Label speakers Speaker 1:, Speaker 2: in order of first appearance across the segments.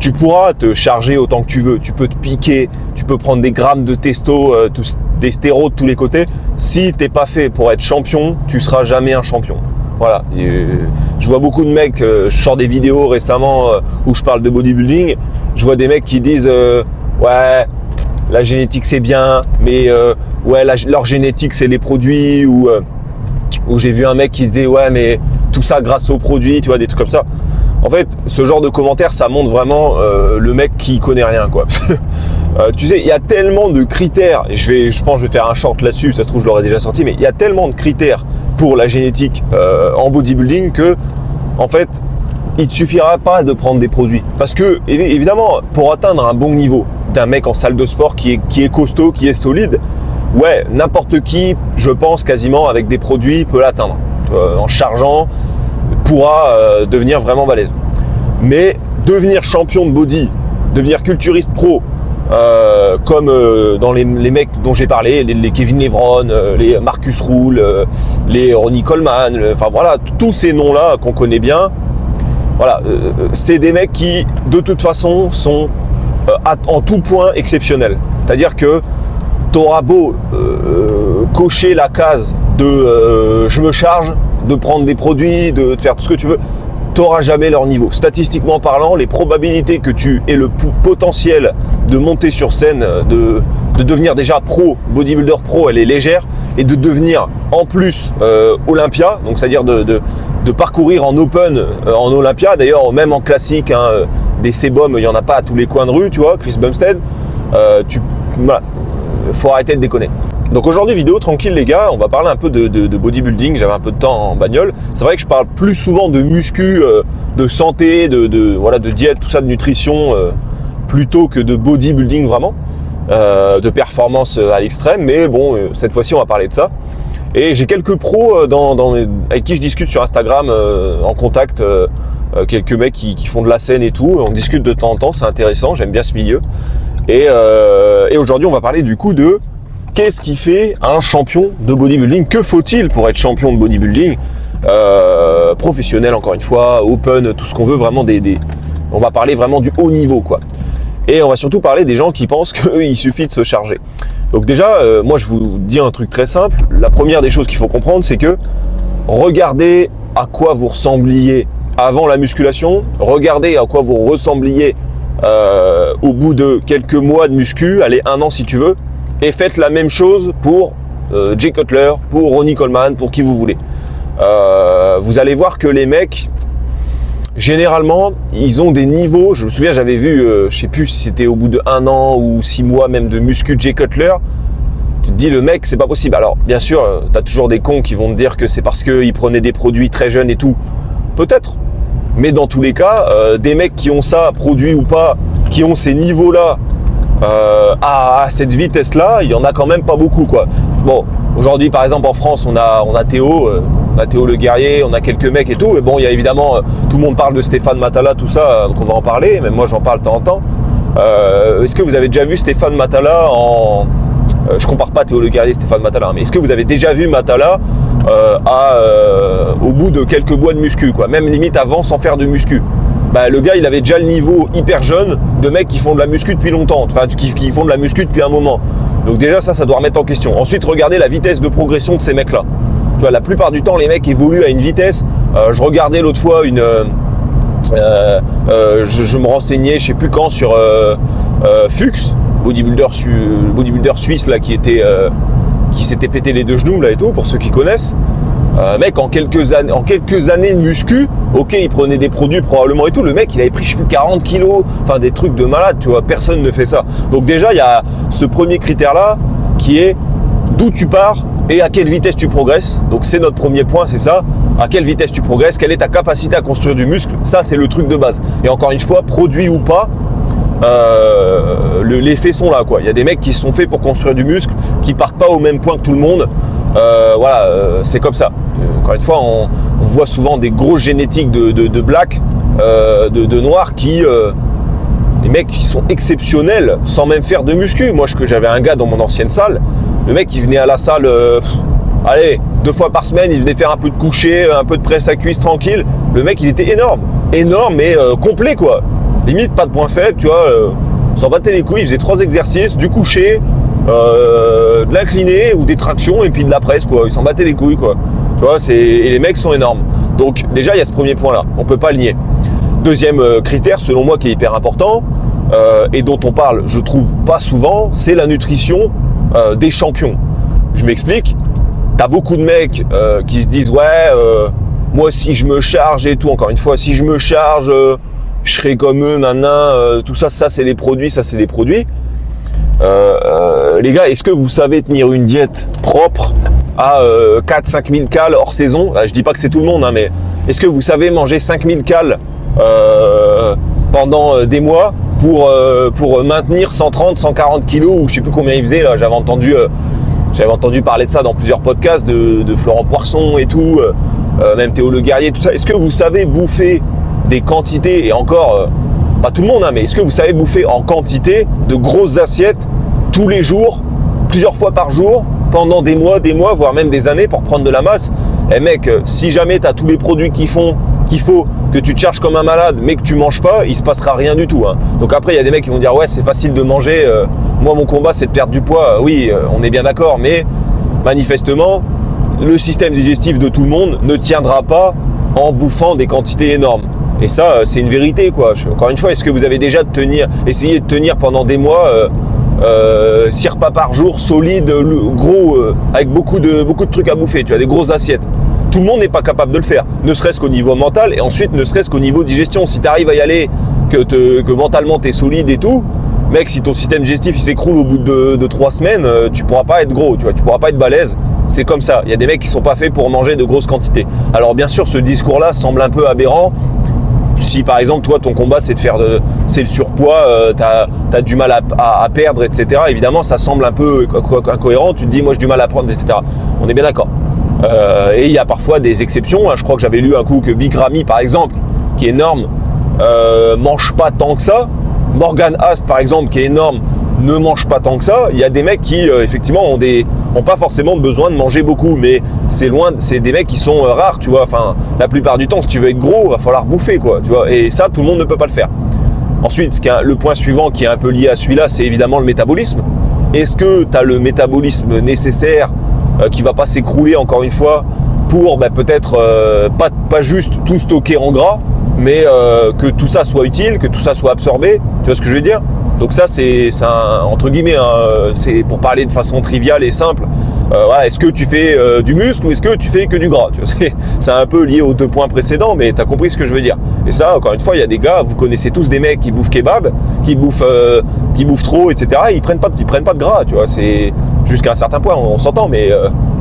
Speaker 1: Tu pourras te charger autant que tu veux, tu peux te piquer, tu peux prendre des grammes de testo, des stérols de tous les côtés. Si t'es pas fait pour être champion, tu seras jamais un champion. Voilà. Je vois beaucoup de mecs, je sors des vidéos récemment où je parle de bodybuilding, je vois des mecs qui disent ouais, la génétique c'est bien, mais ouais, leur génétique c'est les produits, ou j'ai vu un mec qui disait ouais, mais tout ça grâce aux produits, tu vois, des trucs comme ça. En fait, ce genre de commentaires, ça montre vraiment le mec qui connaît rien, quoi. Tu sais, il y a tellement de critères, et je pense que je vais faire un short là-dessus, ça se trouve je l'aurais déjà sorti, mais il y a tellement de critères pour la génétique en bodybuilding que, en fait, il ne te suffira pas de prendre des produits. Parce que, évidemment, pour atteindre un bon niveau d'un mec en salle de sport qui est costaud, qui est solide, ouais, n'importe qui, je pense quasiment, avec des produits, peut l'atteindre. En chargeant, pourra devenir vraiment balèze. Mais devenir champion de body, devenir culturiste pro, comme dans les mecs dont j'ai parlé, les Kevin Levron, les Marcus Ruhl, les Ronnie Coleman, enfin voilà, tous ces noms-là qu'on connaît bien, voilà, c'est des mecs qui, de toute façon, sont en tout point exceptionnels. C'est-à-dire que tu auras beau cocher la case de je me charge, de prendre des produits, de faire tout ce que tu veux, tu n'auras jamais leur niveau. Statistiquement parlant, les probabilités que tu aies le potentiel de monter sur scène, de devenir déjà pro, bodybuilder pro, elle est légère, et de devenir en plus Olympia, donc c'est-à-dire de parcourir en open en Olympia, d'ailleurs même en classique, hein, des Sebum, il n'y en a pas à tous les coins de rue, tu vois, Chris Bumstead, voilà, faut arrêter de déconner. Donc aujourd'hui, vidéo tranquille les gars, on va parler un peu de bodybuilding, j'avais un peu de temps en bagnole. C'est vrai que je parle plus souvent de muscu, de santé, voilà, de diète, tout ça, de nutrition, plutôt que de bodybuilding vraiment, de performance à l'extrême, mais bon, cette fois-ci on va parler de ça. Et j'ai quelques pros avec qui je discute sur Instagram, en contact, quelques mecs qui font de la scène et tout, on discute de temps en temps, c'est intéressant, j'aime bien ce milieu. Et aujourd'hui on va parler du coup de qu'est-ce qui fait un champion de bodybuilding? Que faut-il pour être champion de bodybuilding professionnel, encore une fois, open, tout ce qu'on veut, vraiment on va parler vraiment du haut niveau, quoi. Et on va surtout parler des gens qui pensent qu'il suffit de se charger. Donc déjà, moi je vous dis un truc très simple. La première des choses qu'il faut comprendre, c'est que regardez à quoi vous ressembliez avant la musculation, regardez à quoi vous ressembliez au bout de quelques mois de muscu, allez, 1 an si tu veux, et faites la même chose pour Jay Cutler, pour Ronnie Coleman, pour qui vous voulez. Vous allez voir que les mecs, généralement, ils ont des niveaux. Je me souviens, j'avais vu, je sais plus si c'était au bout de 1 an ou 6 mois même de muscu de Jay Cutler. Tu te dis, le mec, c'est pas possible. Alors, bien sûr, tu as toujours des cons qui vont te dire que c'est parce qu'ils prenaient des produits très jeunes et tout. Peut-être. Mais dans tous les cas, des mecs qui ont ça, produit ou pas, qui ont ces niveaux-là, à cette vitesse-là, il y en a quand même pas beaucoup, quoi. Bon, aujourd'hui, par exemple, en France, on a Théo, le guerrier, on a quelques mecs et tout. Mais bon, il y a évidemment, tout le monde parle de Stéphane Matala, tout ça, donc on va en parler. Même moi, j'en parle de temps en temps. Est-ce que vous avez déjà vu Stéphane Matala je compare pas Théo le guerrier et Stéphane Matala, mais est-ce que vous avez déjà vu Matala au bout de quelques mois de muscu, quoi, même limite avant, sans faire de muscu? Bah, le gars, il avait déjà le niveau hyper jeune de mecs qui font de la muscu depuis longtemps, enfin qui font de la muscu depuis un moment. Donc déjà ça doit remettre en question. Ensuite, regardez la vitesse de progression de ces mecs-là. Tu vois, la plupart du temps, les mecs évoluent à une vitesse. Je regardais l'autre fois je me renseignais, je sais plus quand, sur Fuchs, bodybuilder suisse là, qui s'était pété les 2 genoux là et tout, pour ceux qui connaissent. Mec, en quelques années de muscu, ok, il prenait des produits probablement et tout, le mec il avait pris je sais plus 40 kilos, enfin des trucs de malade, tu vois, personne ne fait ça. Donc déjà il y a ce premier critère là qui est d'où tu pars et à quelle vitesse tu progresses. Donc c'est notre premier point, c'est ça, à quelle vitesse tu progresses, quelle est ta capacité à construire du muscle, ça c'est le truc de base. Et encore une fois, produit ou pas, les faits sont là, quoi. Il y a des mecs qui sont faits pour construire du muscle, qui partent pas au même point que tout le monde. Voilà, c'est comme ça. Encore une fois, on voit souvent des grosses génétiques de black, de noirs qui, les mecs qui sont exceptionnels sans même faire de muscu. Moi, j'avais un gars dans mon ancienne salle, le mec il venait à la salle, allez, 2 fois par semaine, il venait faire un peu de coucher, un peu de presse à cuisse tranquille. Le mec il était énorme mais complet, quoi. limite pas de point faible, tu vois, s'en battait les couilles, ils faisaient 3 exercices, du coucher, de l'incliné ou des tractions et puis de la presse, quoi. Ils s'en battaient les couilles, quoi. Tu vois, et les mecs sont énormes. Donc déjà, il y a ce premier point-là, on peut pas le nier. Deuxième critère, selon moi, qui est hyper important, et dont on parle, je trouve, pas souvent, c'est la nutrition des champions. Je m'explique. T'as beaucoup de mecs qui se disent moi si je me charge et tout, encore une fois, si je me charge, je serai comme eux, tout ça c'est les produits, les gars, est-ce que vous savez tenir une diète propre à 4-5 000 cales hors saison? Je dis pas que c'est tout le monde, mais est-ce que vous savez manger 5 000 cales pendant des mois pour maintenir 130, 140 kilos, ou je sais plus combien il faisait là, j'avais entendu parler de ça dans plusieurs podcasts de Florent Poisson et tout, même Théo Le Guerrier, tout ça. Est-ce que vous savez bouffer des quantités, et encore, pas tout le monde, mais est-ce que vous savez bouffer en quantité de grosses assiettes tous les jours, plusieurs fois par jour, pendant des mois, voire même des années pour prendre de la masse? Eh mec, si jamais tu as tous les produits qu'il faut, que tu te charges comme un malade, mais que tu manges pas, il se passera rien du tout. Donc après, il y a des mecs qui vont dire ouais, c'est facile de manger. Moi, mon combat, c'est de perdre du poids. Oui, on est bien d'accord, mais manifestement, le système digestif de tout le monde ne tiendra pas en bouffant des quantités énormes. Et ça, c'est une vérité, quoi. Encore une fois, est-ce que vous avez déjà essayé de tenir pendant des mois 6 repas par jour, solides, gros, avec beaucoup de trucs à bouffer, tu as des grosses assiettes? Tout le monde n'est pas capable de le faire, ne serait-ce qu'au niveau mental, et ensuite ne serait-ce qu'au niveau digestion. Si tu arrives à y aller, que mentalement tu es solide et tout, mec, si ton système digestif il s'écroule au bout de 3 semaines, tu pourras pas être gros, tu vois, tu pourras pas être balèze. C'est comme ça. Il y a des mecs qui sont pas faits pour manger de grosses quantités. Alors bien sûr, ce discours-là semble un peu aberrant. Si par exemple toi ton combat c'est le surpoids, t'as du mal à perdre, etc. Évidemment ça semble un peu incohérent. Tu te dis moi j'ai du mal à prendre, etc. On est bien d'accord. Et il y a parfois des exceptions. Je crois que j'avais lu un coup que Big Ramy par exemple, qui est énorme, mange pas tant que ça. Morgan Hast par exemple, qui est énorme, ne mange pas tant que ça. Il y a des mecs qui effectivement ont pas forcément besoin de manger beaucoup, mais c'est des mecs qui sont rares, tu vois. Enfin, la plupart du temps, si tu veux être gros, va falloir bouffer, quoi, tu vois. Et ça, tout le monde ne peut pas le faire. Ensuite, le point suivant qui est un peu lié à celui-là, c'est évidemment le métabolisme. Est-ce que tu as le métabolisme nécessaire qui va pas s'écrouler encore une fois pour peut-être pas juste tout stocker en gras, mais que tout ça soit utile, que tout ça soit absorbé. Tu vois ce que je veux dire? Donc ça, c'est entre guillemets, c'est pour parler de façon triviale et simple. Est-ce que tu fais du muscle ou est-ce que tu fais que du gras? Tu vois, c'est un peu lié aux 2 points précédents, mais tu as compris ce que je veux dire. Et ça, encore une fois, il y a des gars, vous connaissez tous des mecs qui bouffent kebab, qui bouffent trop, etc. Ils prennent pas de gras, tu vois. C'est jusqu'à un certain point, on s'entend, mais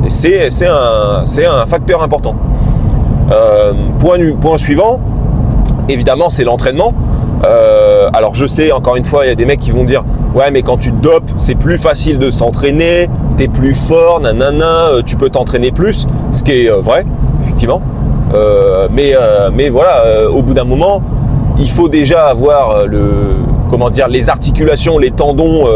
Speaker 1: c'est un facteur important. Point suivant, évidemment, c'est l'entraînement. Alors je sais, encore une fois, il y a des mecs qui vont dire ouais, mais quand tu te dopes, c'est plus facile de s'entraîner, t'es plus fort, tu peux t'entraîner plus, ce qui est vrai, effectivement. Mais voilà, au bout d'un moment, il faut déjà avoir les articulations, les tendons,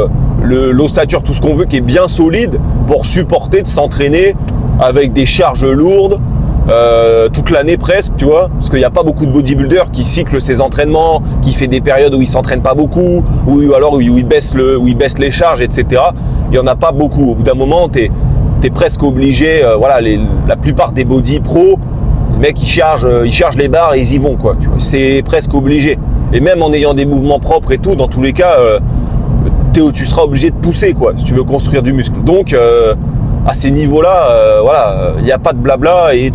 Speaker 1: l'ossature, tout ce qu'on veut qui est bien solide pour supporter de s'entraîner avec des charges lourdes. Toute l'année presque, tu vois, parce qu'il n'y a pas beaucoup de bodybuilders qui cyclent ses entraînements, qui fait des périodes où ils s'entraînent pas beaucoup, ou alors où ils baissent les charges, etc. Il y en a pas beaucoup. Au bout d'un moment, t'es presque obligé. La plupart des body pro, les mecs ils chargent les barres et ils y vont, quoi. Tu vois, c'est presque obligé. Et même en ayant des mouvements propres et tout, dans tous les cas, tu seras obligé de pousser, quoi, si tu veux construire du muscle. Donc à ces niveaux-là, il n'y a pas de blabla et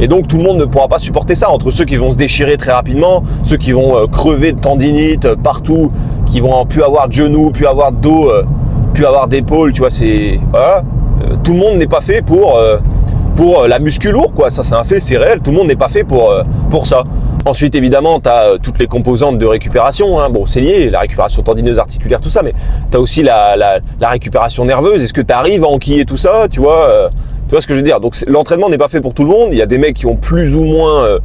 Speaker 1: donc tout le monde ne pourra pas supporter ça. Entre ceux qui vont se déchirer très rapidement, ceux qui vont crever de tendinite partout, qui vont plus avoir de genoux, plus avoir de dos, plus avoir d'épaule, tu vois, tout le monde n'est pas fait pour la muscu lourde, quoi. Ça c'est un fait, c'est réel. Tout le monde n'est pas fait pour ça. Ensuite, évidemment, tu as toutes les composantes de récupération. Bon, c'est lié, la récupération tendineuse, articulaire, tout ça, mais tu as aussi la récupération nerveuse. Est-ce que tu arrives à enquiller tout ça, tu vois ce que je veux dire? Donc, l'entraînement n'est pas fait pour tout le monde. Il y a des mecs qui ont plus ou moins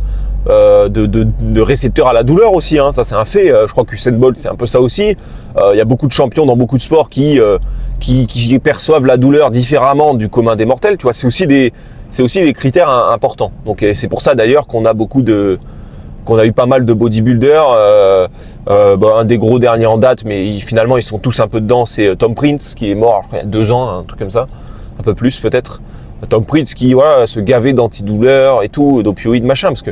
Speaker 1: de récepteurs à la douleur aussi. Ça, c'est un fait. Je crois que Usain Bolt, c'est un peu ça aussi. Il y a beaucoup de champions dans beaucoup de sports qui perçoivent la douleur différemment du commun des mortels. Tu vois, c'est aussi des critères importants. Donc, c'est pour ça d'ailleurs qu'on a beaucoup de qu'on a eu pas mal de bodybuilders. Un des gros derniers en date, mais finalement ils sont tous un peu dedans, c'est Tom Prince qui est mort il y a 2 ans, un truc comme ça, un peu plus peut-être. Tom Prince qui se gavait d'antidouleurs et tout, d'opioïdes machin, parce que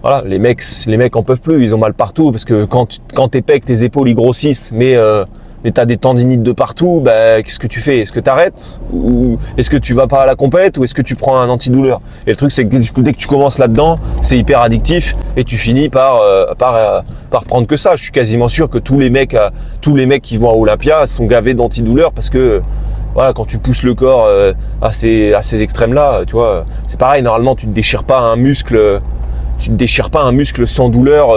Speaker 1: voilà, les mecs en peuvent plus, ils ont mal partout, parce que quand tes pecs, tes épaules ils grossissent, mais t'as des tendinites de partout, qu'est-ce que tu fais? Est-ce que t'arrêtes? Ou est-ce que tu vas pas à la compète? Ou est-ce que tu prends un antidouleur? Et le truc, c'est que dès que tu commences là-dedans, c'est hyper addictif et tu finis par prendre que ça. Je suis quasiment sûr que tous les mecs qui vont à Olympia sont gavés d'antidouleurs parce que voilà, quand tu pousses le corps à ces extrêmes-là, tu vois, c'est pareil, normalement tu ne déchires pas un muscle sans douleur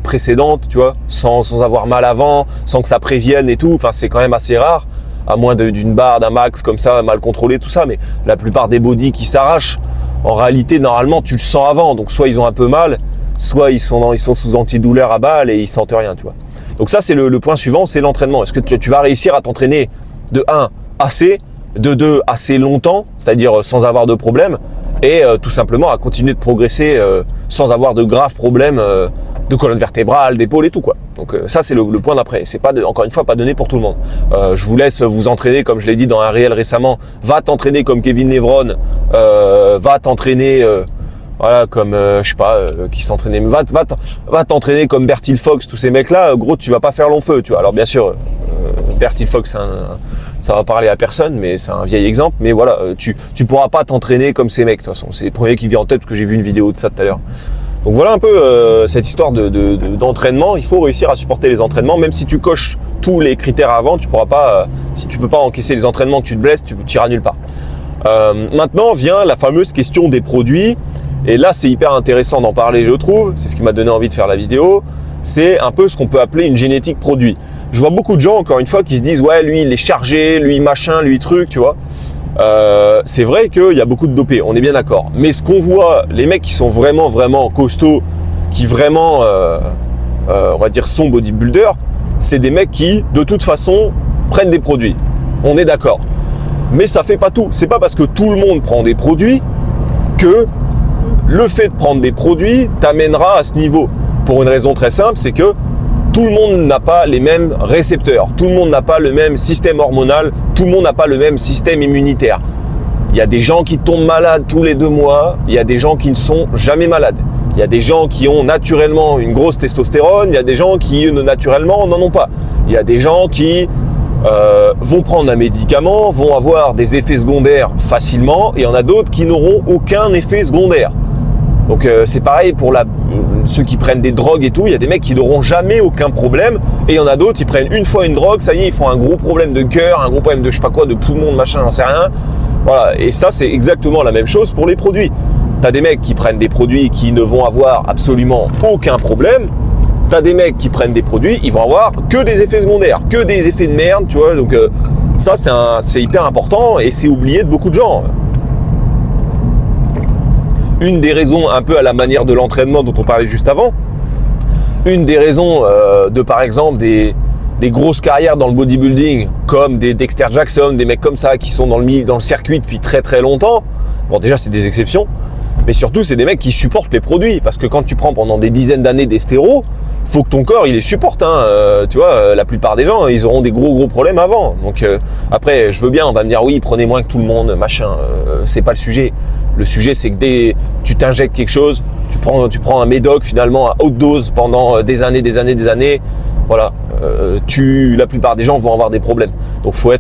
Speaker 1: précédente, tu vois, sans avoir mal avant, sans que ça prévienne et tout. Enfin, c'est quand même assez rare, à moins d'une barre, d'un max comme ça, mal contrôlé, tout ça. Mais la plupart des bodies qui s'arrachent, en réalité, normalement, tu le sens avant. Donc, soit ils ont un peu mal, soit ils sont sous antidouleur à balle et ils sentent rien, tu vois. Donc ça, c'est le point suivant, c'est l'entraînement. Est-ce que tu vas réussir à t'entraîner de 1 assez, de 2 assez longtemps, c'est-à-dire sans avoir de problème, et tout simplement à continuer de progresser sans avoir de graves problèmes de colonne vertébrale, d'épaule et tout quoi. Donc ça c'est le point d'après. C'est pas encore une fois pas donné pour tout le monde. Je vous laisse vous entraîner comme je l'ai dit dans un réel récemment. Va t'entraîner comme Kevin Levron, va t'entraîner voilà comme je sais pas qui s'entraînait. Va t'entraîner comme Bertil Fox, tous ces mecs là. Gros, tu vas pas faire long feu, tu vois. Alors bien sûr, Bertil Fox ça va parler à personne, mais c'est un vieil exemple. Mais voilà, tu pourras pas t'entraîner comme ces mecs, de toute façon. C'est le premier qui vient en tête parce que j'ai vu une vidéo de ça tout à l'heure. Donc voilà un peu cette histoire d'entraînement. Il faut réussir à supporter les entraînements, même si tu coches tous les critères avant, tu pourras pas. Si tu peux pas encaisser les entraînements, que tu te blesses, tu n'iras nulle part. Maintenant vient la fameuse question des produits. Et là, c'est hyper intéressant d'en parler, je trouve. C'est ce qui m'a donné envie de faire la vidéo. C'est un peu ce qu'on peut appeler une génétique produit. Je vois beaucoup de gens, encore une fois, qui se disent « Ouais, lui, il est chargé, lui, machin, lui, truc, tu vois. » C'est vrai qu'il y a beaucoup de dopés, on est bien d'accord. Mais ce qu'on voit, les mecs qui sont vraiment, vraiment costauds, qui vraiment, on va dire, sont bodybuilders, c'est des mecs qui, de toute façon, prennent des produits. On est d'accord. Mais ça fait pas tout. C'est pas parce que tout le monde prend des produits que le fait de prendre des produits t'amènera à ce niveau. Pour une raison très simple, c'est que tout le monde n'a pas les mêmes récepteurs, tout le monde n'a pas le même système hormonal, tout le monde n'a pas le même système immunitaire. Il y a des gens qui tombent malades tous les 2 mois, il y a des gens qui ne sont jamais malades. Il y a des gens qui ont naturellement une grosse testostérone, il y a des gens qui naturellement n'en ont pas. Il y a des gens qui vont prendre un médicament, vont avoir des effets secondaires facilement, et il y en a d'autres qui n'auront aucun effet secondaire. Donc c'est pareil pour ceux qui prennent des drogues et tout, il y a des mecs qui n'auront jamais aucun problème et il y en a d'autres, ils prennent une fois une drogue, ça y est, ils font un gros problème de cœur, un gros problème de je sais pas quoi, de poumon, de machin, j'en sais rien. Voilà, et ça c'est exactement la même chose pour les produits. T'as des mecs qui prennent des produits qui ne vont avoir absolument aucun problème, t'as des mecs qui prennent des produits, ils vont avoir que des effets secondaires, que des effets de merde, tu vois, donc ça c'est hyper important et c'est oublié de beaucoup de gens. Une des raisons, un peu à la manière de l'entraînement dont on parlait juste avant, une des raisons de par exemple des grosses carrières dans le bodybuilding, comme des Dexter Jackson, des mecs comme ça qui sont dans le circuit depuis très très longtemps, bon déjà c'est des exceptions, mais surtout c'est des mecs qui supportent les produits, parce que quand tu prends pendant des dizaines d'années des stéros, faut que ton corps il les supporte, hein. Tu vois, la plupart des gens ils auront des gros problèmes avant. Donc après je veux bien, on va me dire oui prenez moins que tout le monde, machin, c'est pas le sujet. Le sujet c'est que dès tu t'injectes quelque chose, tu prends un médoc finalement à haute dose pendant des années, voilà, la plupart des gens vont avoir des problèmes. Donc faut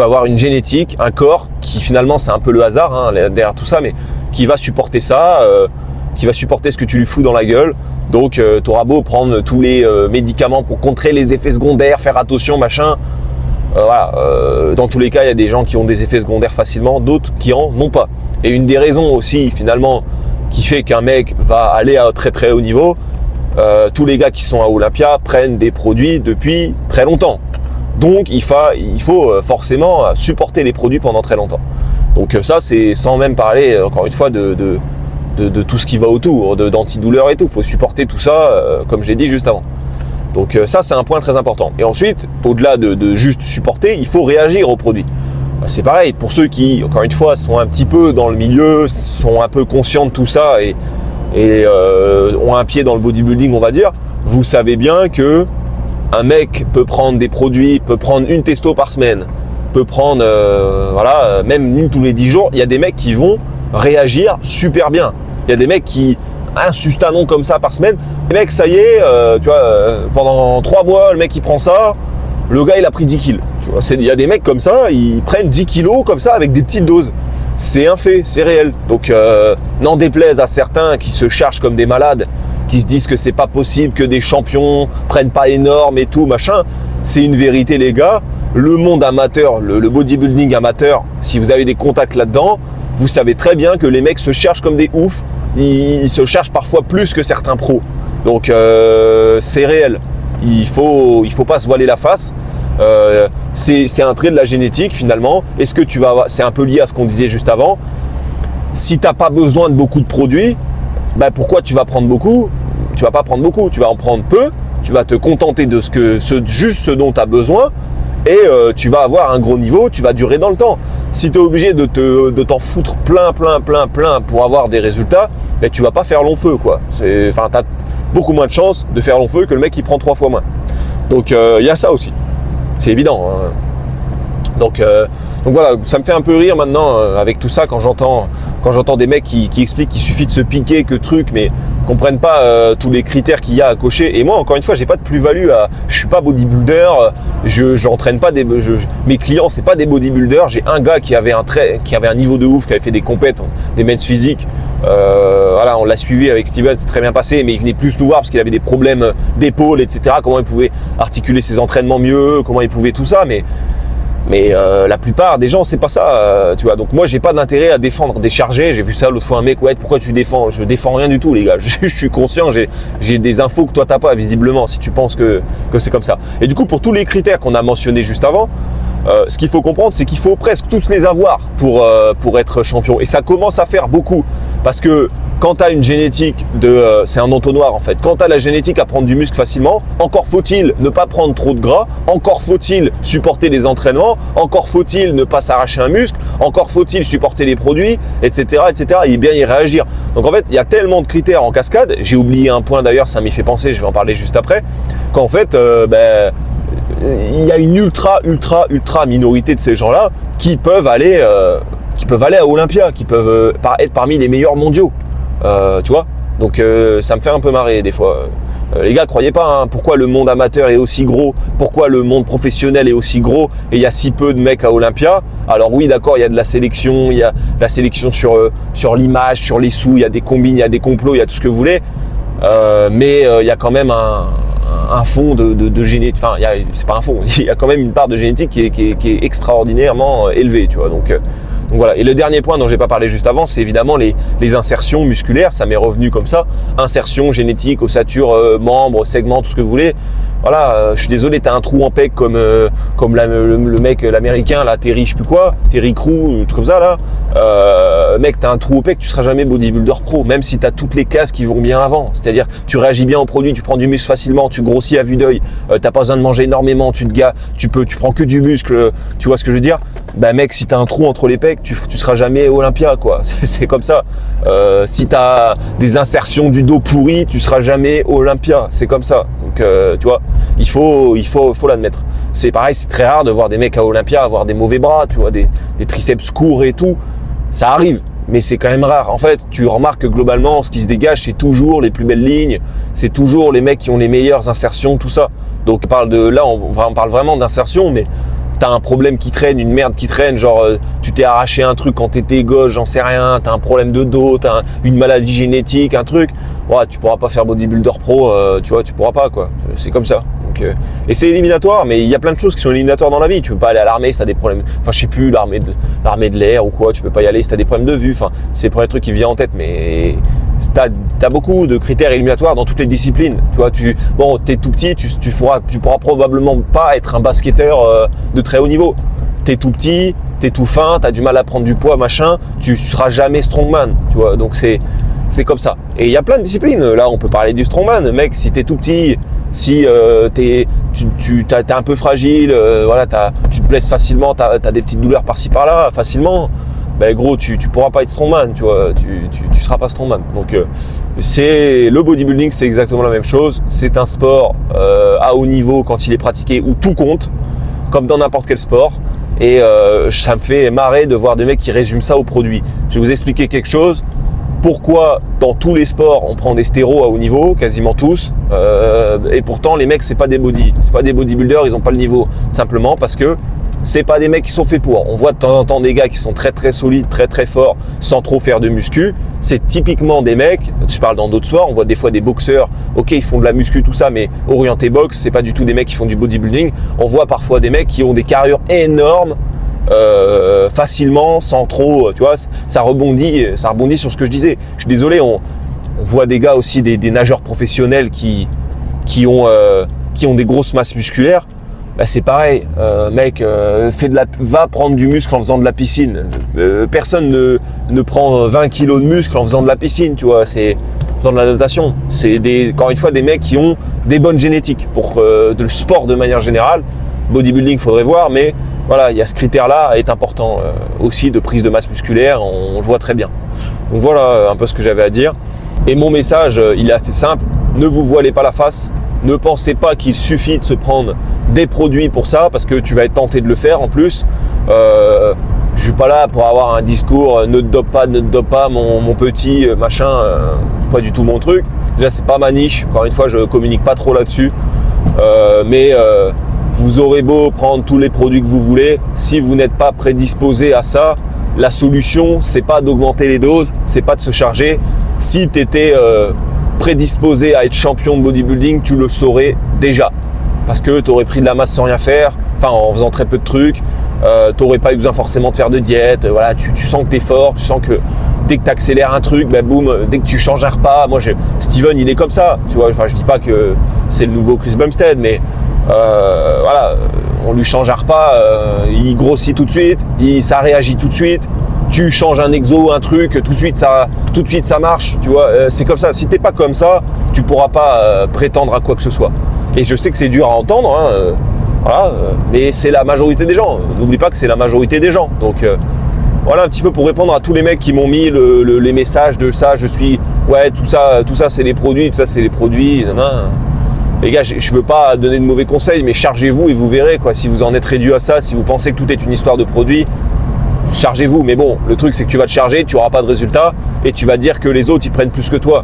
Speaker 1: avoir une génétique, un corps qui finalement c'est un peu le hasard hein, derrière tout ça, mais qui va supporter ça, qui va supporter ce que tu lui fous dans la gueule. Donc tu auras beau prendre tous les médicaments pour contrer les effets secondaires, faire attention, machin. Voilà, dans tous les cas, il y a des gens qui ont des effets secondaires facilement, d'autres qui en ont pas. Et une des raisons aussi, finalement, qui fait qu'un mec va aller à très très haut niveau, tous les gars qui sont à Olympia prennent des produits depuis très longtemps. Donc il faut forcément supporter les produits pendant très longtemps. Donc ça, c'est sans même parler, encore une fois, de tout ce qui va autour, d'antidouleurs et tout. Il faut supporter tout ça, comme j'ai dit juste avant. Donc ça, c'est un point très important. Et ensuite, au-delà de juste supporter, il faut réagir aux produits. C'est pareil, pour ceux qui, encore une fois, sont un petit peu dans le milieu, sont un peu conscients de tout ça et et ont un pied dans le bodybuilding, on va dire, vous savez bien que un mec peut prendre des produits, peut prendre une testo par semaine, peut prendre même une tous les 10 jours. Il y a des mecs qui vont réagir super bien. Il y a des mecs qui un sustanon comme ça par semaine. Les mecs, ça y est, pendant 3 mois, le mec il prend ça, le gars il a pris 10 kilos. Tu vois, il y a des mecs comme ça, ils prennent 10 kilos comme ça avec des petites doses. C'est un fait, c'est réel. Donc n'en déplaise à certains qui se chargent comme des malades, qui se disent que c'est pas possible que des champions prennent pas énorme et tout, machin. C'est une vérité les gars. Le monde amateur, le bodybuilding amateur, si vous avez des contacts là-dedans, vous savez très bien que les mecs se cherchent comme des oufs. Ils se cherchent parfois plus que certains pros. Donc c'est réel. Il faut pas se voiler la face. C'est un trait de la génétique finalement. Est-ce que c'est un peu lié à ce qu'on disait juste avant. Si tu n'as pas besoin de beaucoup de produits, pourquoi tu vas prendre beaucoup? Tu vas pas prendre beaucoup, tu vas en prendre peu. Tu vas te contenter de juste ce dont tu as besoin. Et tu vas avoir un gros niveau, tu vas durer dans le temps. Si tu es obligé de t'en foutre plein pour avoir des résultats, tu vas pas faire long feu, quoi. Tu as beaucoup moins de chances de faire long feu que le mec qui prend 3 fois moins. Donc il y a ça aussi, c'est évident. Hein. Donc voilà, ça me fait un peu rire maintenant avec tout ça quand j'entends des mecs qui expliquent qu'il suffit de se piquer que truc, mais comprennent pas tous les critères qu'il y a à cocher. Et moi, encore une fois, j'ai pas de plus-value je suis pas bodybuilder, j'entraîne pas mes clients, c'est pas des bodybuilders. J'ai un gars qui avait un niveau de ouf, qui avait fait des compètes, des men's physiques. On l'a suivi avec Steven, c'est très bien passé, mais il venait plus nous voir parce qu'il avait des problèmes d'épaule, etc. Comment il pouvait articuler ses entraînements mieux, comment il pouvait tout ça, mais la plupart des gens, c'est pas ça, tu vois. Donc moi, j'ai pas d'intérêt à défendre des chargés. J'ai vu ça l'autre fois, un mec, ouais, pourquoi tu défends? Je défends rien du tout, les gars. Je suis conscient, j'ai des infos que toi t'as pas, visiblement, si tu penses que c'est comme ça. Et du coup, pour tous les critères qu'on a mentionnés juste avant, ce qu'il faut comprendre, c'est qu'il faut presque tous les avoir pour être champion. Et ça commence à faire beaucoup, parce que quand tu as une génétique c'est un entonnoir en fait. Quand tu as la génétique à prendre du muscle facilement, encore faut-il ne pas prendre trop de gras, encore faut-il supporter les entraînements, encore faut-il ne pas s'arracher un muscle, encore faut-il supporter les produits, etc., etc. et bien y réagir. Donc en fait, il y a tellement de critères en cascade. J'ai oublié un point d'ailleurs, ça m'y fait penser, je vais en parler juste après, qu'en fait, il y a une ultra minorité de ces gens-là qui peuvent aller à Olympia, qui peuvent être parmi les meilleurs mondiaux. Tu vois, donc ça me fait un peu marrer des fois. Les gars, croyez pas, hein, pourquoi le monde amateur est aussi gros, pourquoi le monde professionnel est aussi gros et il y a si peu de mecs à Olympia. Alors oui, d'accord, il y a de la sélection, il y a la sélection sur l'image, sur les sous, il y a des combines, il y a des complots, il y a tout ce que vous voulez, mais il y a quand même un fond de génétique, enfin c'est pas un fond, il y a quand même une part de génétique qui est extraordinairement élevée, tu vois. Donc voilà. Et le dernier point dont j'ai pas parlé juste avant, c'est évidemment les insertions musculaires. Ça m'est revenu comme ça. Insertion génétique, ossature, membres, segments, tout ce que vous voulez. Voilà, je suis désolé, t'as un trou en pec comme le mec, l'américain, là, Terry, je sais plus quoi, Terry Crew, un truc comme ça, là. Mec, t'as un trou au pec, tu seras jamais bodybuilder pro, même si t'as toutes les cases qui vont bien avant. C'est-à-dire, tu réagis bien aux produits, tu prends du muscle facilement, tu grossis à vue d'œil, t'as pas besoin de manger énormément, tu prends que du muscle, tu vois ce que je veux dire? Mec, si t'as un trou entre les pecs, tu seras jamais Olympia, quoi. C'est comme ça. Si t'as des insertions du dos pourries, tu seras jamais Olympia. C'est comme ça. Donc, tu vois, il faut l'admettre. C'est pareil, c'est très rare de voir des mecs à Olympia avoir des mauvais bras, tu vois, des triceps courts et tout. Ça arrive, mais c'est quand même rare. En fait, tu remarques que globalement, ce qui se dégage, c'est toujours les plus belles lignes. C'est toujours les mecs qui ont les meilleures insertions, tout ça. Donc, on parle vraiment d'insertion, mais t'as un problème qui traîne, une merde qui traîne, genre tu t'es arraché un truc quand t'étais gauche, j'en sais rien, t'as un problème de dos, t'as une maladie génétique, un truc, ouais, tu pourras pas faire bodybuilder pro, tu vois, tu pourras pas, quoi, c'est comme ça. Donc, et c'est éliminatoire, mais il y a plein de choses qui sont éliminatoires dans la vie. Tu peux pas aller à l'armée si t'as des problèmes, enfin je sais plus, l'armée de l'air ou quoi, tu peux pas y aller si t'as des problèmes de vue, enfin c'est le premier truc qui me vient en tête, mais t'as beaucoup de critères éliminatoires dans toutes les disciplines. Tu vois, t'es tout petit, tu pourras probablement pas être un basketteur de très haut niveau. T'es tout petit, t'es tout fin, t'as du mal à prendre du poids, machin, tu seras jamais strongman, tu vois. Donc c'est comme ça. Et il y a plein de disciplines. Là, on peut parler du strongman. Mec, si t'es tout petit, si t'es un peu fragile, voilà, tu te blesses facilement, t'as des petites douleurs par-ci par-là, facilement. ben gros, tu pourras pas être strongman, tu vois, tu seras pas strongman. Donc c'est le bodybuilding, c'est exactement la même chose. C'est un sport à haut niveau quand il est pratiqué où tout compte, comme dans n'importe quel sport. Et ça me fait marrer de voir des mecs qui résument ça au produit. Je vais vous expliquer quelque chose. Pourquoi dans tous les sports on prend des stéros à haut niveau, quasiment tous, et pourtant les mecs c'est pas des bodybuilders, ils ont pas le niveau, simplement parce que c'est pas des mecs qui sont faits pour. On voit de temps en temps des gars qui sont très très solides, très très forts, sans trop faire de muscu. C'est typiquement des mecs, je parle dans d'autres sports, on voit des fois des boxeurs, ok ils font de la muscu tout ça, mais orienté boxe, c'est pas du tout des mecs qui font du bodybuilding. On voit parfois des mecs qui ont des carrures énormes, facilement, sans trop, tu vois, ça rebondit sur ce que je disais. Je suis désolé, on voit des gars aussi, des nageurs professionnels qui ont des grosses masses musculaires. Bah c'est pareil, mec, va prendre du muscle en faisant de la piscine. Personne ne prend 20 kilos de muscle en faisant de la piscine, tu vois, c'est en faisant de la natation. C'est encore une fois des mecs qui ont des bonnes génétiques pour le sport de manière générale. Bodybuilding, faudrait voir, mais voilà, il y a ce critère-là est important aussi de prise de masse musculaire, on le voit très bien. Donc voilà un peu ce que j'avais à dire. Et mon message, il est assez simple, ne vous voilez pas la face. Ne pensez pas qu'il suffit de se prendre des produits pour ça, parce que tu vas être tenté de le faire en plus. Je suis pas là pour avoir un discours ne te dope pas mon petit machin, pas du tout mon truc. Déjà c'est pas ma niche, encore une fois je communique pas trop là-dessus. Mais vous aurez beau prendre tous les produits que vous voulez, si vous n'êtes pas prédisposé à ça, la solution c'est pas d'augmenter les doses, c'est pas de se charger. Si tu étais prédisposé à être champion de bodybuilding, tu le saurais déjà. Parce que tu aurais pris de la masse sans rien faire, enfin en faisant très peu de trucs, tu n'aurais pas eu besoin forcément de faire de diète, voilà, tu sens que tu es fort, tu sens que dès que tu accélères un truc, ben boum, dès que tu changes un repas, Steven il est comme ça, tu vois, enfin je dis pas que c'est le nouveau Chris Bumstead, mais voilà, on lui change un repas, il grossit tout de suite, ça réagit tout de suite. Tu changes un exo, un truc, tout de suite ça marche, tu vois, c'est comme ça. Si t'es pas comme ça, tu pourras pas prétendre à quoi que ce soit. Et je sais que c'est dur à entendre, hein, voilà, mais c'est la majorité des gens. N'oublie pas que c'est la majorité des gens. Donc voilà un petit peu pour répondre à tous les mecs qui m'ont mis les messages de ça. Je suis, ouais, tout ça c'est les produits, tout ça c'est les produits. Les gars, je veux pas donner de mauvais conseils, mais chargez-vous et vous verrez quoi. Si vous en êtes réduit à ça, si vous pensez que tout est une histoire de produits. Chargez-vous, mais bon, le truc c'est que tu vas te charger, tu n'auras pas de résultat et tu vas dire que les autres ils prennent plus que toi.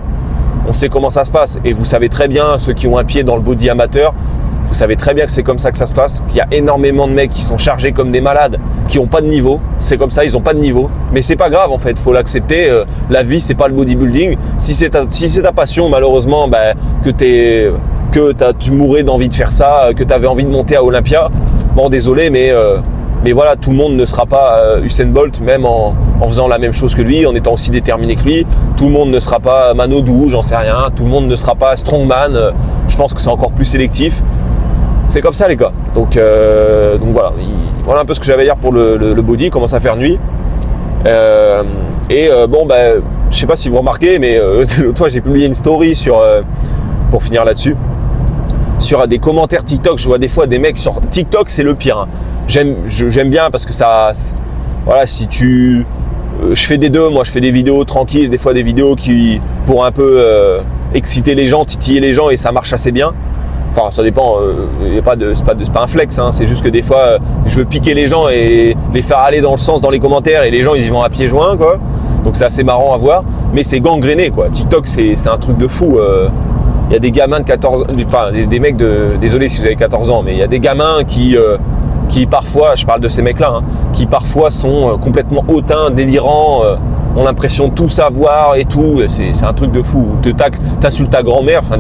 Speaker 1: On sait comment ça se passe et vous savez très bien, ceux qui ont un pied dans le body amateur, vous savez très bien que c'est comme ça que ça se passe, qu'il y a énormément de mecs qui sont chargés comme des malades, qui n'ont pas de niveau, c'est comme ça, ils n'ont pas de niveau, mais c'est pas grave en fait, faut l'accepter, la vie c'est pas le bodybuilding, si c'est ta passion malheureusement, tu mourrais d'envie de faire ça, que tu avais envie de monter à Olympia, bon désolé mais voilà, tout le monde ne sera pas Usain Bolt, même en faisant la même chose que lui, en étant aussi déterminé que lui. Tout le monde ne sera pas Manodou, j'en sais rien. Tout le monde ne sera pas Strongman. Je pense que c'est encore plus sélectif. C'est comme ça les gars. Donc voilà. Voilà un peu ce que j'avais à dire pour le body. Il commence à faire nuit. Je sais pas si vous remarquez, mais l'autre fois j'ai publié une story pour finir là-dessus. Sur des commentaires TikTok, je vois des fois des mecs sur TikTok, c'est le pire. Hein. J'aime bien parce que ça, voilà, je fais des deux, moi je fais des vidéos tranquilles, des fois des vidéos pour un peu exciter les gens, titiller les gens et ça marche assez bien. Enfin, ça dépend, c'est pas un flex, hein, c'est juste que des fois je veux piquer les gens et les faire aller dans le sens dans les commentaires et les gens ils y vont à pieds joints quoi. Donc c'est assez marrant à voir, mais c'est gangréné quoi. TikTok c'est un truc de fou. Il y a des gamins de 14 ans, enfin des mecs désolé si vous avez 14 ans, mais il y a des gamins qui parfois, je parle de ces mecs-là, hein, qui parfois sont complètement hautains, délirants, ont l'impression de tout savoir et tout. C'est un truc de fou. T'insultes ta grand-mère, enfin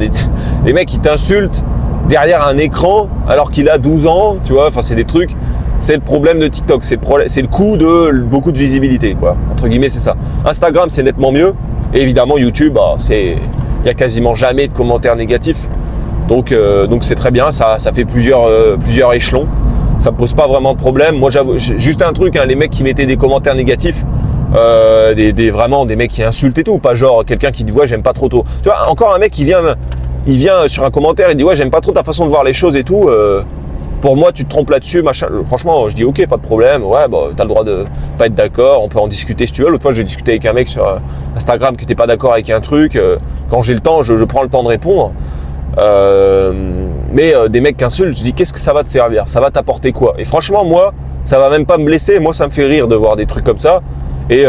Speaker 1: les mecs ils t'insultent derrière un écran alors qu'il a 12 ans, tu vois. Enfin c'est des trucs. C'est le problème de TikTok, c'est le coût de beaucoup de visibilité, quoi. Entre guillemets, c'est ça. Instagram, c'est nettement mieux. Et évidemment, YouTube, il y a quasiment jamais de commentaires négatifs. Donc c'est très bien. Ça fait plusieurs échelons. Ça me pose pas vraiment de problème. Moi, j'avoue, juste un truc, hein, les mecs qui mettaient des commentaires négatifs, vraiment des mecs qui insultent et tout, pas genre quelqu'un qui dit ouais j'aime pas trop tôt. Tu vois, encore un mec qui vient sur un commentaire et dit ouais j'aime pas trop ta façon de voir les choses et tout. Pour moi, tu te trompes là-dessus, machin. Franchement, je dis ok, pas de problème. Ouais, bah, t'as le droit de pas être d'accord. On peut en discuter si tu veux. L'autre fois, j'ai discuté avec un mec sur Instagram qui était pas d'accord avec un truc. Quand j'ai le temps, je prends le temps de répondre. Mais des mecs qui insultent, je dis qu'est-ce que ça va te servir? Ça va t'apporter quoi? Et franchement, moi, ça va même pas me blesser. Moi, ça me fait rire de voir des trucs comme ça. Et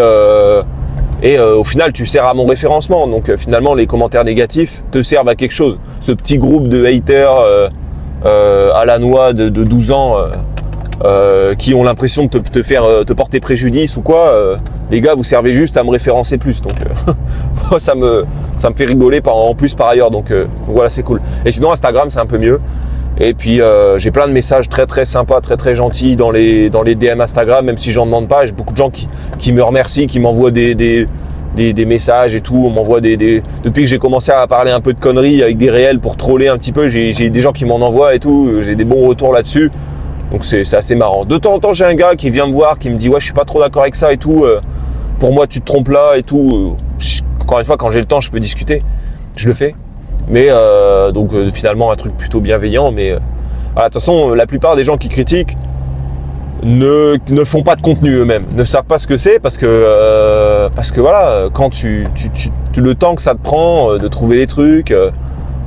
Speaker 1: au final, tu sers à mon référencement. Donc finalement, les commentaires négatifs te servent à quelque chose. Ce petit groupe de haters à la noix de 12 ans qui ont l'impression de te porter préjudice ou quoi, les gars, vous servez juste à me référencer plus. Donc moi, ça me fait rigoler en plus par ailleurs. Donc voilà, c'est cool. Et sinon, Instagram, c'est un peu mieux. Et puis j'ai plein de messages très très sympas, très très gentils dans les DM Instagram, même si j'en demande pas. J'ai beaucoup de gens qui me remercient, qui m'envoient des messages et tout. On m'envoie depuis que j'ai commencé à parler un peu de conneries avec des réels pour troller un petit peu, j'ai des gens qui m'en envoient et tout. J'ai des bons retours là-dessus. Donc c'est assez marrant. De temps en temps, j'ai un gars qui vient me voir, qui me dit ouais, je suis pas trop d'accord avec ça et tout. Pour moi, tu te trompes là et tout. Encore une fois, quand j'ai le temps, je peux discuter. Je le fais. Mais donc finalement un truc plutôt bienveillant. Mais de toute façon, la plupart des gens qui critiquent ne font pas de contenu eux-mêmes, ne savent pas ce que c'est parce que voilà, quand le temps que ça te prend de trouver les trucs,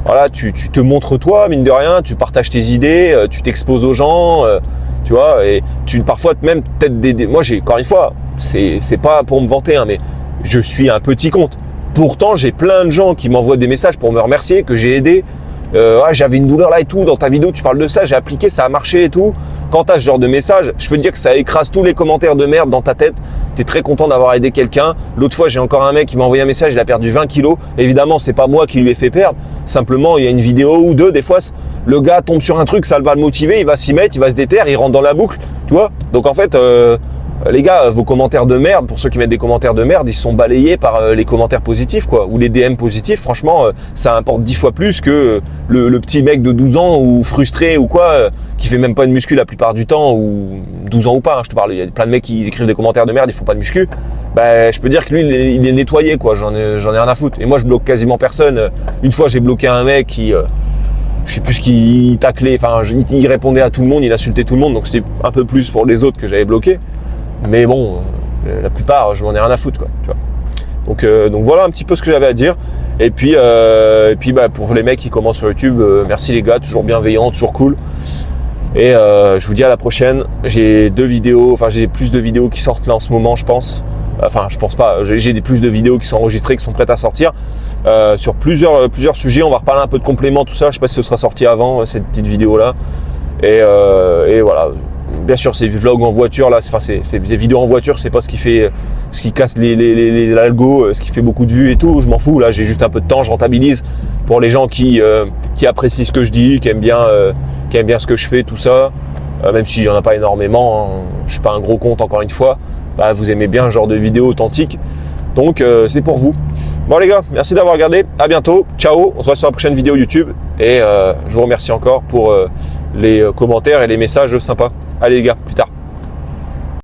Speaker 1: voilà, tu te montres toi, mine de rien, tu partages tes idées, tu t'exposes aux gens, tu vois, et parfois même peut-être moi encore une fois, c'est pas pour me vanter, hein, mais je suis un petit compte. Pourtant, j'ai plein de gens qui m'envoient des messages pour me remercier, que j'ai aidé. J'avais une douleur là et tout, dans ta vidéo tu parles de ça, j'ai appliqué, ça a marché et tout. Quand tu as ce genre de message, je peux te dire que ça écrase tous les commentaires de merde dans ta tête. Tu es très content d'avoir aidé quelqu'un. L'autre fois, j'ai encore un mec qui m'a envoyé un message, il a perdu 20 kilos. Évidemment, c'est pas moi qui lui ai fait perdre. Simplement, il y a une vidéo ou deux, des fois, le gars tombe sur un truc, ça va le motiver, il va s'y mettre, il va se déterre, il rentre dans la boucle, tu vois. Donc en fait, les gars, vos commentaires de merde, pour ceux qui mettent des commentaires de merde, ils se sont balayés par les commentaires positifs, quoi, ou les DM positifs. Franchement, ça importe 10 fois plus que le petit mec de 12 ans ou frustré ou quoi, qui fait même pas de muscu la plupart du temps, ou 12 ans ou pas, hein, je te parle. Il y a plein de mecs qui écrivent des commentaires de merde, ils font pas de muscu. Bah, je peux dire que lui, il est nettoyé, quoi. J'en ai rien à foutre. Et moi, je bloque quasiment personne. Une fois, j'ai bloqué un mec qui je sais plus ce qu'il taclait, enfin, il répondait à tout le monde, il insultait tout le monde, donc c'était un peu plus pour les autres que j'avais bloqué. Mais bon, la plupart, je m'en ai rien à foutre, quoi. Tu vois. Donc voilà un petit peu ce que j'avais à dire. Et puis bah, pour les mecs qui commencent sur YouTube, merci les gars, toujours bienveillants, toujours cool. Et je vous dis à la prochaine. J'ai j'ai plus de vidéos qui sortent là en ce moment, je pense. Enfin, je pense pas. J'ai plus de vidéos qui sont enregistrées, qui sont prêtes à sortir sur plusieurs sujets. On va reparler un peu de compléments, tout ça. Je sais pas si ce sera sorti avant cette petite vidéo là. Et voilà. Bien sûr, ces vlogs en voiture là, ces vidéos en voiture, c'est pas ce qui casse les algos, ce qui fait beaucoup de vues et tout. Je m'en fous. Là, j'ai juste un peu de temps, je rentabilise pour les gens qui apprécient ce que je dis, qui aiment bien ce que je fais, tout ça. Même s'il y en a pas énormément, hein. Je suis pas un gros compte encore une fois. Bah, vous aimez bien ce genre de vidéos authentiques. Donc c'est pour vous. Bon les gars, merci d'avoir regardé. À bientôt. Ciao. On se voit sur la prochaine vidéo YouTube. Et je vous remercie encore pour les commentaires et les messages sympas. Allez les gars, plus tard.